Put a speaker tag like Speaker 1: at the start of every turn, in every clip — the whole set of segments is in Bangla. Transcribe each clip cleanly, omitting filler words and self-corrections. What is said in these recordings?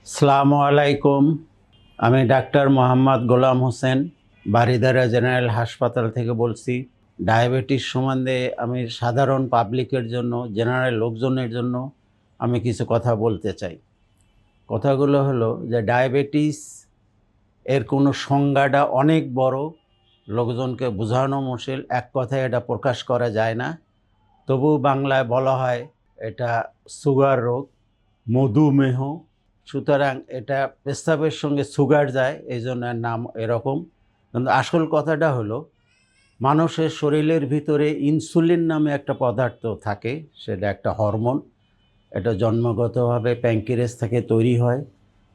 Speaker 1: আসসালামু আলাইকুম। আমি ডাক্তার মোহাম্মদ গোলাম হোসেন, বারিধারা জেনারেল হাসপাতাল থেকে বলছি। ডায়াবেটিস সম্বন্ধে আমি সাধারণ পাবলিকের জন্য, জেনারেল লোকজনের জন্য আমি কিছু কথা বলতে চাই। কথাগুলো হলো যে ডায়াবেটিস এর কোনো সংজ্ঞাটা অনেক বড়, লোকজনকে বোঝানো মুশকিল, এক কথায় এটা প্রকাশ করা যায় না। তবু বাংলায় বলা হয় এটা সুগার রোগ, মধুমেহ। সুতরাং এটা পেশাবের সঙ্গে সুগার যায়, এই জন্য এর নাম এরকম। কিন্তু আসল কথাটা হলো মানুষের শরীরের ভিতরে ইনসুলিন নামে একটা পদার্থ থাকে, সেটা একটা হরমোন। এটা জন্মগতভাবে প্যাঙ্ক্রিয়াস থেকে তৈরি হয়।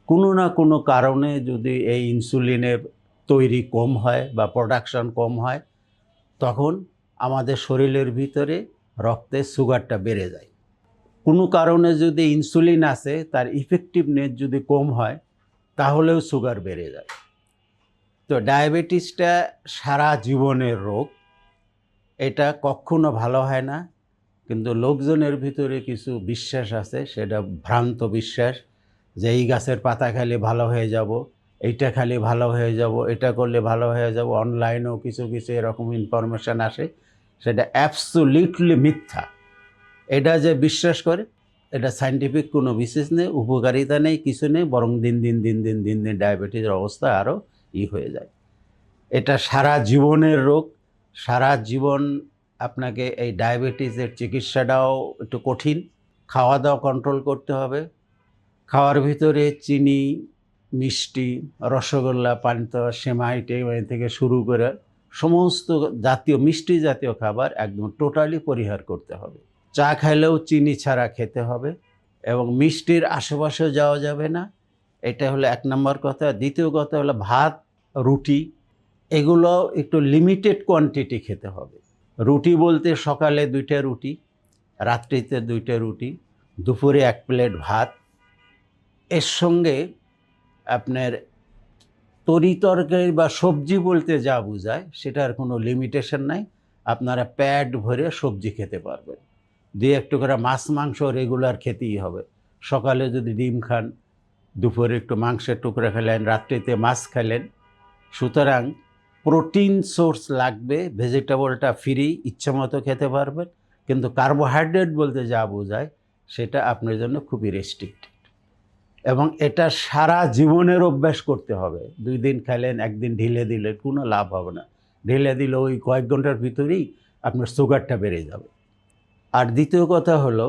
Speaker 1: কোনো না কোনো কারণে যদি এই ইনসুলিনের তৈরি কম হয় বা প্রোডাকশন কম হয়, তখন আমাদের শরীরের ভিতরে রক্তে সুগারটা বেড়ে যায়। কোনো কারণে যদি ইনসুলিন আছে, তার ইফেক্টিভনেস যদি কম হয়, তাহলেও সুগার বেড়ে যায়। তো ডায়াবেটিসটা সারা জীবনের রোগ, এটা কখনো ভালো হয় না। কিন্তু লোকজনের ভিতরে কিছু বিশ্বাস আছে, সেটা ভ্রান্ত বিশ্বাস, যে এই গাছের পাতা খেলে ভালো হয়ে যাব, এইটা খালি ভালো হয়ে যাব, এটা করলে ভালো হয়ে যাব। অনলাইনেও কিছু কিছু এরকম ইনফরমেশান আসে, সেটা অ্যাবসোলিউটলি মিথ্যা। এটা যে বিশ্বাস করে, এটা সায়েন্টিফিক কোনো বিশেষ নেই, উপকারিতা নেই, কিছু নেই, বরং দিন দিন দিন দিন দিন দিন ডায়াবেটিসের অবস্থা আরও হয়ে যায়। এটা সারা জীবনের রোগ। সারা জীবন আপনাকে এই ডায়াবেটিসের চিকিৎসাটাও একটু কঠিন। খাওয়া দাওয়া কন্ট্রোল করতে হবে। খাওয়ার ভিতরে চিনি, মিষ্টি, রসগোল্লা, পান্তুয়া, সেমাই টেমাই থেকে শুরু করে সমস্ত জাতীয় মিষ্টি জাতীয় খাবার একদম টোটালি পরিহার করতে হবে। চা খাইলেও চিনি ছাড়া খেতে হবে এবং মিষ্টির আশেপাশেও যাওয়া যাবে না। এটা হলো এক নম্বর কথা। দ্বিতীয় কথা হলো ভাত, রুটি, এগুলো একটু লিমিটেড কোয়ান্টিটি খেতে হবে। রুটি বলতে সকালে 2টা রুটি, রাত্রিতে 2টা রুটি, দুপুরে 1 প্লেট ভাত। এর সঙ্গে আপনার তরিতরকারি বা সবজি বলতে যা বোঝায়, সেটার কোনো লিমিটেশন নাই। আপনারা পেট ভরে সবজি খেতে পারবেন। 2-1 টুকরা মাছ মাংস রেগুলার খেতেই হবে। সকালে যদি ডিম খান, দুপুরে একটু মাংসের টুকরা খেলেন, রাত্রিতে মাছ খেলেন। সুতরাং প্রোটিন সোর্স লাগবে, ভেজিটেবলটা ফ্রি, ইচ্ছামতো খেতে পারবেন। কিন্তু কার্বোহাইড্রেট বলতে যা বোঝায়, সেটা আপনার জন্য খুবই রেস্ট্রিক্টেড এবং এটা সারা জীবনের অভ্যাস করতে হবে। 2 দিন খেলেন, 1 দিন ঢিলে দিলে কোনো লাভ হবে না। ঢিলে দিলে ওই কয়েক ঘন্টার ভিতরেই আপনার সুগারটা বেড়ে যাবে। আর দ্বিতীয় কথা হলো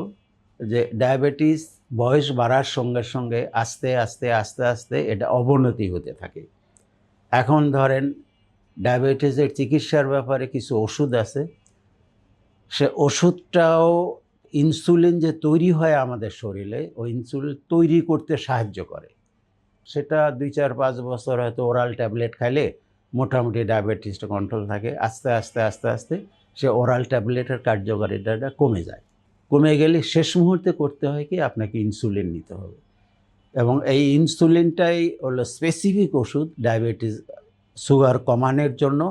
Speaker 1: যে ডায়াবেটিস বয়স বাড়ার সঙ্গে সঙ্গে আস্তে আস্তে আস্তে আস্তে এটা অবনতি হতে থাকে। এখন ধরেন ডায়াবেটিসের চিকিৎসার ব্যাপারে কিছু ওষুধ আছে, সে ওষুধটাও ইনসুলিন যে তৈরি হয় আমাদের শরীরে, ওই ইনসুলিন তৈরি করতে সাহায্য করে। সেটা 2-4-5 বছর হয়তো ওরাল ট্যাবলেট খাইলে মোটামুটি ডায়াবেটিসটা কন্ট্রোল থাকে। আস্তে আস্তে আস্তে আস্তে সে ওরাল ট্যাবলেটের কার্যকারিতাটা কমে যায়। কমে গেলে শেষ মুহূর্তে করতে হয় কি, আপনাকে ইনসুলিন নিতে হবে এবং এই ইনসুলিনটাই হলো স্পেসিফিক ওষুধ ডায়াবেটিস সুগার কমানোর জন্য।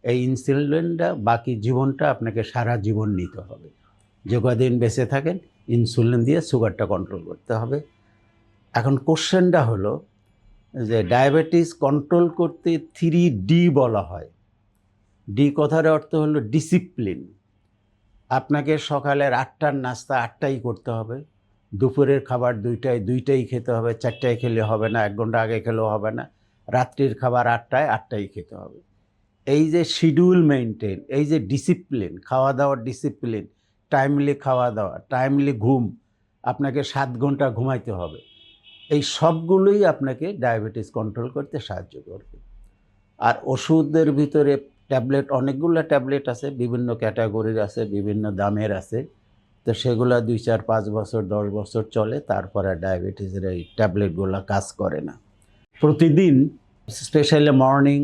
Speaker 1: এই ইনসুলিনটা বাকি জীবনটা আপনাকে সারা জীবন নিতে হবে। যে কদিন বেঁচে থাকেন ইনসুলিন দিয়ে সুগারটা কন্ট্রোল করতে হবে। এখন কোশ্চেনটা হলো যে ডায়াবেটিস কন্ট্রোল করতে 3D বলা হয়। ডি কথার অর্থ হলো ডিসিপ্লিন। আপনাকে সকালের 8টার নাস্তা 8টায় করতে হবে, দুপুরের খাবার 2টায় 2টাই খেতে হবে, 4টায় খেলে হবে না, 1 ঘন্টা আগে খেলেও হবে না। রাত্রির খাবার 8টায় 8টাই খেতে হবে। এই যে শিডিউল মেনটেন, এই যে ডিসিপ্লিন, খাওয়া দাওয়ার ডিসিপ্লিন, টাইমলি খাওয়া দাওয়া, টাইমলি ঘুম, আপনাকে 7 ঘন্টা ঘুমাইতে হবে, এই সবগুলোই আপনাকে ডায়াবেটিস কন্ট্রোল করতে সাহায্য করবে। আর ওষুধের ভিতরে ট্যাবলেট, অনেকগুলো ট্যাবলেট আছে, বিভিন্ন ক্যাটাগরির আছে, বিভিন্ন দামের আছে। তো সেগুলো 2-4-5 বছর 10 বছর চলে, তারপরে ডায়াবেটিসের এই ট্যাবলেটগুলো কাজ করে না। প্রতিদিন স্পেশালি মর্নিং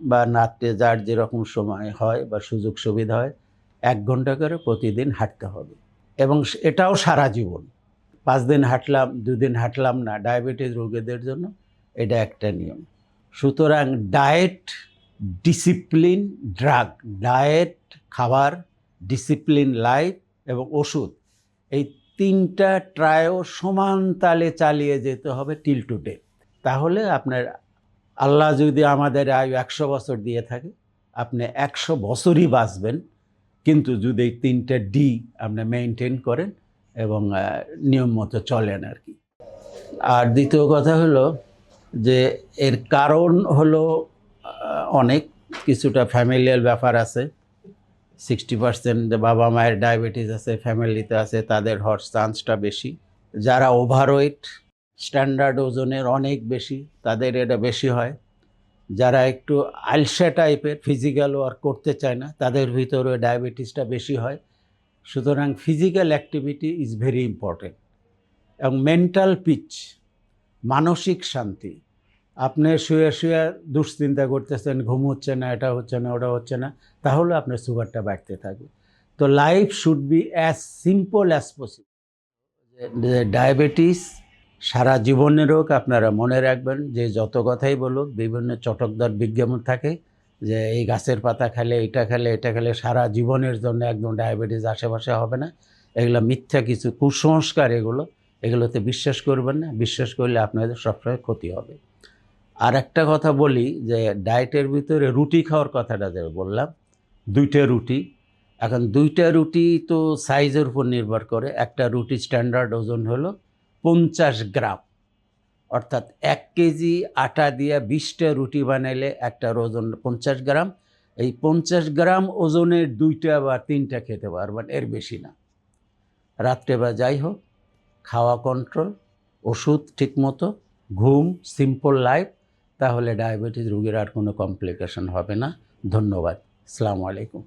Speaker 1: বা রাত্রে যার যেরকম সময় হয় বা সুযোগ সুবিধা হয়, 1 ঘন্টা করে প্রতিদিন হাঁটতে হবে এবং এটাও সারা জীবন। 5 দিন হাঁটলাম, 2 দিন হাঁটলাম না, ডায়াবেটিস রোগীদের জন্য এটা একটা নিয়ম। সুতরাং ডায়েট, ডিসিপ্লিন, ড্রাগ, ডায়েট খাবার, ডিসিপ্লিন লাইফ এবং ওষুধ, এই 3টা ট্রায়ও সমান তালে চালিয়ে যেতে হবে টিল টু ডেথ। তাহলে আপনার আল্লাহ যদি আমাদের আয়ু 100 বছর দিয়ে থাকে, আপনি 100 বছরই বাঁচবেন, কিন্তু যদি এই 3টা ডি আপনি মেনটেন করেন এবং নিয়ম মতো চলেন আর কি। আর দ্বিতীয় কথা হলো যে এর কারণ হলো অনেক কিছুটা ফ্যামিলিয়াল ব্যাপার আছে। 60% যে বাবা মায়ের ডায়াবেটিস আছে, ফ্যামিলিতে আছে, তাদের হওয়ার চান্সটা বেশি। যারা ওভারওয়েট, স্ট্যান্ডার্ড ওজনের অনেক বেশি, তাদের এটা বেশি হয়। যারা একটু আলসা টাইপের, ফিজিক্যাল ওয়ার্ক করতে চায় না, তাদের ভিতরে ডায়াবেটিসটা বেশি হয়। সুতরাং physical activity is very important. এবং মেন্টাল পিচ, মানসিক শান্তি। আপনি শুয়ে শুয়ে দুশ্চিন্তা করতেছেন, ঘুম হচ্ছে না, এটা হচ্ছে না, ওটা হচ্ছে না, তাহলে আপনার সুগারটা বাড়তে থাকবে। তো life should be as simple as possible. Diabetes সারা জীবনের হোক, আপনারা মনে রাখবেন যে যত কথাই বলুক, বিভিন্ন চটকদার বিজ্ঞাপন থাকে যে এই গাছের পাতা খেলে, এটা খেলে, এটা খেলে সারা জীবনের জন্য একদম ডায়াবেটিস আশেপাশে হবে না। এগুলো মিথ্যা কিছু কুসংস্কার, এগুলোতে বিশ্বাস করবেন না। বিশ্বাস করলে আপনাদের সবসময় ক্ষতি হবে। আর একটা কথা বলি যে ডায়েটের ভিতরে রুটি খাওয়ার কথাটা যে বললাম, 2টা রুটি। এখন 2টা রুটি তো সাইজের উপর নির্ভর করে। একটা রুটি স্ট্যান্ডার্ড ওজন হলো 50 গ্রাম, অর্থাৎ 1 কেজি আটা দিয়ে 20টা রুটি বানাইলে একটার ওজন 50 গ্রাম। এই 50 গ্রাম ওজনের 2টা বা 3টা খেতে পারবেন, এর বেশি না। রাত্রে বা যাই হোক, খাওয়া কন্ট্রোল, ওষুধ ঠিকমতো, ঘুম, সিম্পল লাইফ, তাহলে ডায়াবেটিস রোগীর আর কোনো কমপ্লিকেশন হবে না। ধন্যবাদ। আসসালামু আলাইকুম।